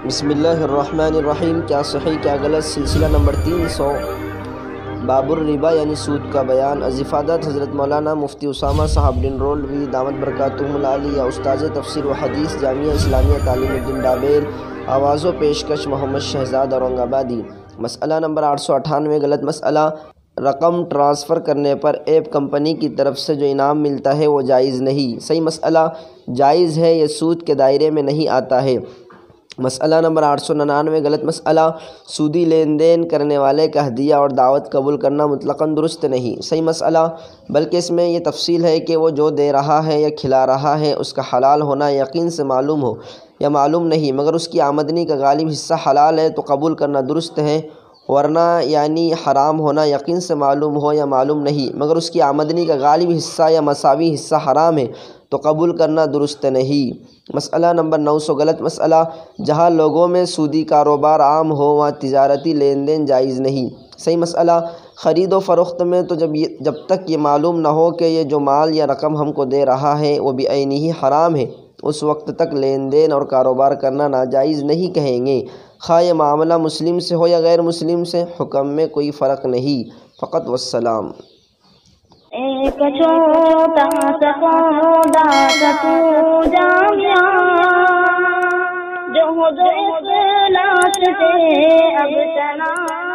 بسم اللہ الرحمن الرحیم۔ کیا صحیح کیا غلط، سلسلہ نمبر 300، باب الربا یعنی سود کا بیان۔ از افادت حضرت مولانا مفتی اسامہ صاحب ڈن رولوی دامت برکاتہم العالیہ، استاذ تفسیر و حدیث جامعہ اسلامیہ تعلیم الدین ڈابیر، آواز و پیشکش محمد شہزاد اورنگ آبادی۔ مسئلہ نمبر 898، غلط مسئلہ۔ رقم ٹرانسفر کرنے پر ایپ کمپنی کی طرف سے جو انعام ملتا ہے وہ جائز نہیں۔ صحیح مسئلہ، جائز ہے، یہ سود کے دائرے میں نہیں آتا ہے۔ مسئلہ نمبر 899، غلط مسئلہ۔ سودی لین دین کرنے والے کا ہدیہ اور دعوت قبول کرنا مطلقاً درست نہیں۔ صحیح مسئلہ، بلکہ اس میں یہ تفصیل ہے کہ وہ جو دے رہا ہے یا کھلا رہا ہے اس کا حلال ہونا یقین سے معلوم ہو یا معلوم نہیں، مگر اس کی آمدنی کا غالب حصہ حلال ہے تو قبول کرنا درست ہے، ورنہ یعنی حرام ہونا یقین سے معلوم ہو یا معلوم نہیں، مگر اس کی آمدنی کا غالب حصہ یا مساوی حصہ حرام ہے تو قبول کرنا درست نہیں۔ مسئلہ نمبر 900، غلط مسئلہ۔ جہاں لوگوں میں سودی کاروبار عام ہو وہاں تجارتی لین دین جائز نہیں۔ صحیح مسئلہ، خرید و فروخت میں تو جب تک یہ معلوم نہ ہو کہ یہ جو مال یا رقم ہم کو دے رہا ہے وہ بعینہ حرام ہے، اس وقت تک لین دین اور کاروبار کرنا ناجائز نہیں کہیں گے، خواہ یہ معاملہ مسلم سے ہو یا غیر مسلم سے، حکم میں کوئی فرق نہیں۔ فقط والسلام۔ ایک چھوٹا سا پودا تھا تو جامعہ، جو اخلاص سے اب چلا